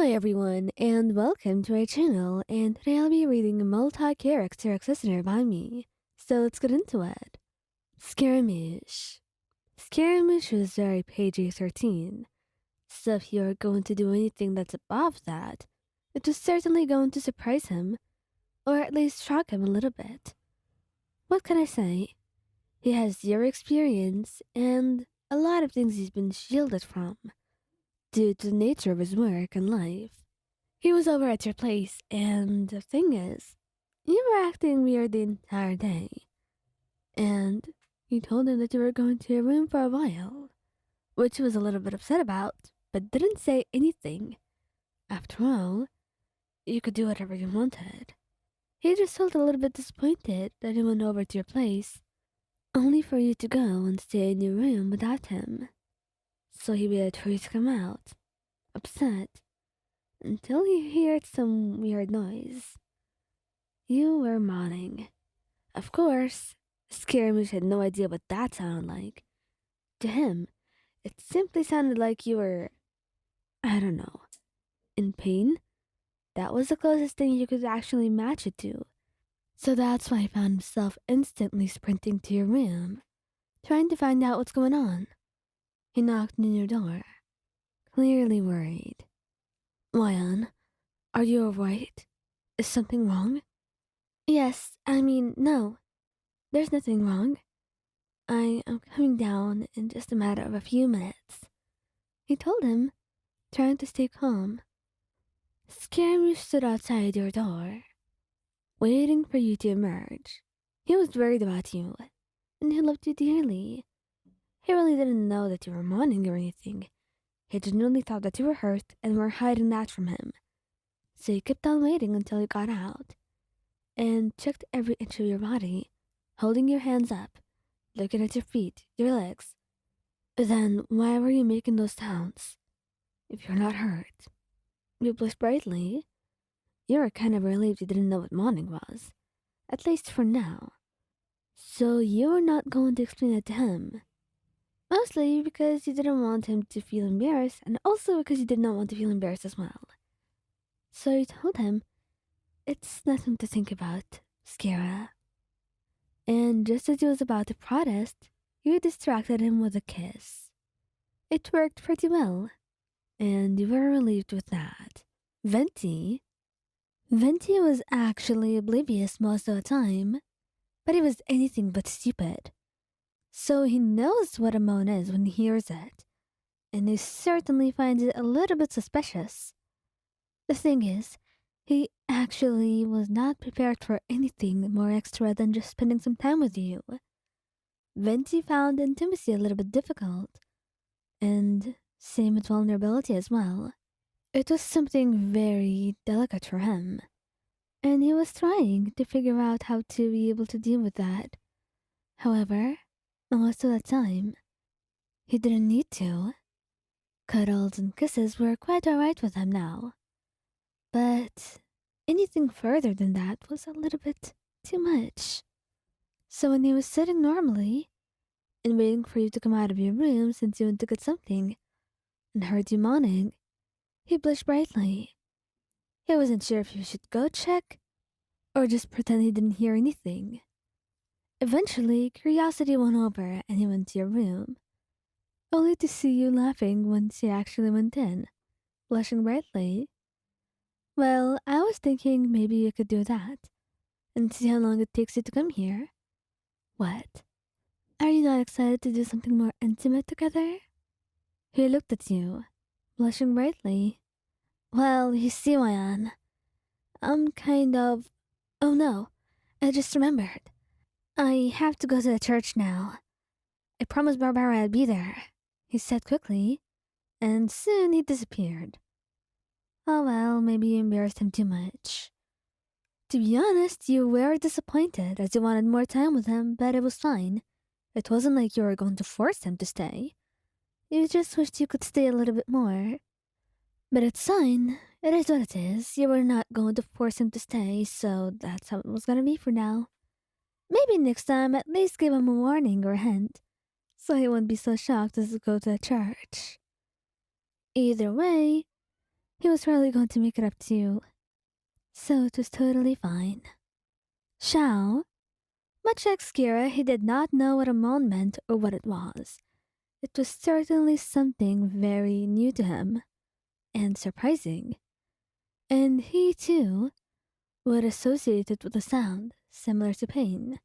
Hi everyone, and welcome to our channel, and today I'll be reading a multi-character accessory by me. So let's get into it. Scaramouche. Scaramouche was very PG-13, so if you're going to do anything that's above that, it is certainly going to surprise him, or at least shock him a little bit. What can I say? He has zero experience, and a lot of things he's been shielded from, due to the nature of his work and life. He was over at your place, and the thing is, you were acting weird the entire day. And you told him that you were going to your room for a while, which he was a little bit upset about, but didn't say anything. After all, you could do whatever you wanted. He just felt a little bit disappointed that he went over to your place, only for you to go and stay in your room without him. So he waited for you to come out, upset, until he heard some weird noise. You were moaning. Of course, Scaramouche had no idea what that sounded like. To him, it simply sounded like you were, I don't know, in pain. That was the closest thing you could actually match it to. So that's why he found himself instantly sprinting to your room, trying to find out what's going on. He knocked on your door, clearly worried. Wyan, are you alright? Is something wrong? Yes, no. There's nothing wrong. I am coming down in just a matter of a few minutes, he told him, trying to stay calm. Scaramouche stood outside your door, waiting for you to emerge. He was worried about you, and he loved you dearly. He really didn't know that you were mourning or anything. He genuinely thought that you were hurt and were hiding that from him. So he kept on waiting until you got out, and checked every inch of your body, holding your hands up, looking at your feet, your legs. Then why were you making those sounds? If you're not hurt. You blushed brightly. You were kind of relieved you didn't know what moaning was. At least for now. So you were not going to explain it to him. Mostly because you didn't want him to feel embarrassed, and also because you did not want to feel embarrassed as well. So you told him, it's nothing to think about, Scara. And just as he was about to protest, you distracted him with a kiss. It worked pretty well, and you were relieved with that. Venti? Venti was actually oblivious most of the time, but he was anything but stupid. So he knows what a moan is when he hears it, and he certainly finds it a little bit suspicious. The thing is, he actually was not prepared for anything more extra than just spending some time with you. Venti found intimacy a little bit difficult, and same with vulnerability as well. It was something very delicate for him, and he was trying to figure out how to be able to deal with that. However, most of the time, he didn't need to. Cuddles and kisses were quite alright with him now. But anything further than that was a little bit too much. So when he was sitting normally and waiting for you to come out of your room since you went to get something and heard you moaning, he blushed brightly. He wasn't sure if he should go check or just pretend he didn't hear anything. Eventually, curiosity won over and he went to your room, only to see you laughing once he actually went in, blushing brightly. Well, I was thinking maybe you could do that and see how long it takes you to come here. What? Are you not excited to do something more intimate together? He looked at you, blushing brightly. Well, you see, Wayan, I'm kind of... Oh no, I just remembered. I have to go to the church now. I promised Barbara I'd be there, he said quickly, and soon he disappeared. Oh well, maybe you embarrassed him too much. To be honest, you were disappointed as you wanted more time with him, but it was fine. It wasn't like you were going to force him to stay. You just wished you could stay a little bit more. But it's fine. It is what it is. You were not going to force him to stay, so that's how it was gonna be for now. Maybe next time at least give him a warning or a hint, so he won't be so shocked as to go to the church. Either way, he was really going to make it up to you. So it was totally fine. Xiao, much like Skira, he did not know what a moan meant or what it was. It was certainly something very new to him and surprising. And he, too, would associate it with a sound similar to pain.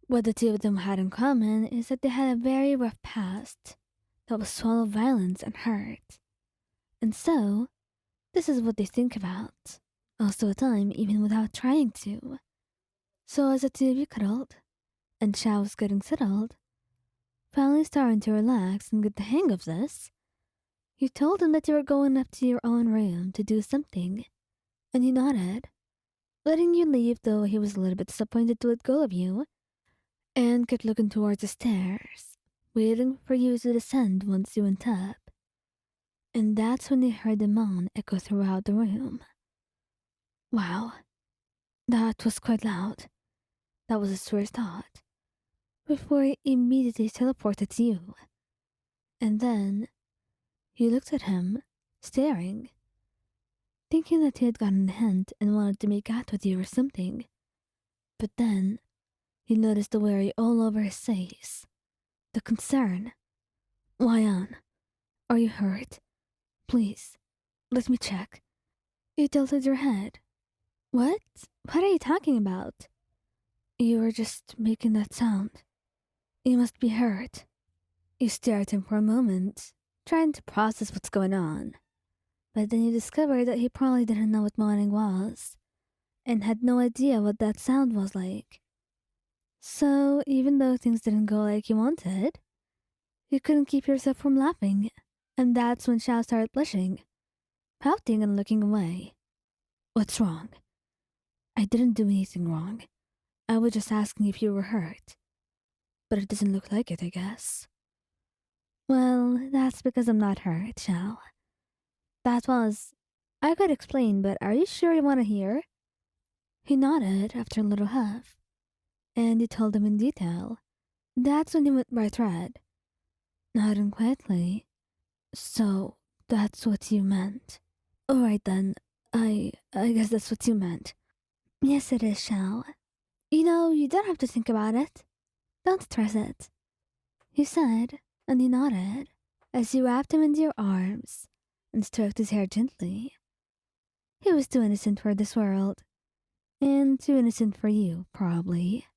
What the two of them had in common is that they had a very rough past that was full of violence and hurt. And so, this is what they think about, most of the time, even without trying to. So, as the two of you cuddled, and Xiao was getting settled, finally starting to relax and get the hang of this, you told him that you were going up to your own room to do something, and he nodded, letting you leave, though he was a little bit disappointed to let go of you, and kept looking towards the stairs, waiting for you to descend once you went up. And that's when they heard the moan echo throughout the room. Wow, that was quite loud. That was his first thought, before he immediately teleported to you. And then, you looked at him, staring, thinking that he had gotten the hint and wanted to make out with you or something. But then, you noticed the worry all over his face, the concern. Wyan, are you hurt? Please, let me check. You tilted your head. What? What are you talking about? You were just making that sound. You must be hurt. You stared at him for a moment, trying to process what's going on. But then you discovered that he probably didn't know what moaning was, and had no idea what that sound was like. So, even though things didn't go like you wanted, you couldn't keep yourself from laughing, and that's when Xiao started blushing, pouting and looking away. What's wrong? I didn't do anything wrong. I was just asking if you were hurt. But it doesn't look like it, I guess. Well, that's because I'm not hurt, Xiao. That was... I could explain, but are you sure you want to hear? He nodded after a little huff, and you told him in detail. That's when he went bright red, nodding quietly. So, that's what you meant. Alright then, I guess that's what you meant. Yes, it is, Xiao. You know, you don't have to think about it. Don't stress it. You said, and he nodded, as you wrapped him into your arms and stroked his hair gently. He was too innocent for this world, and too innocent for you, probably.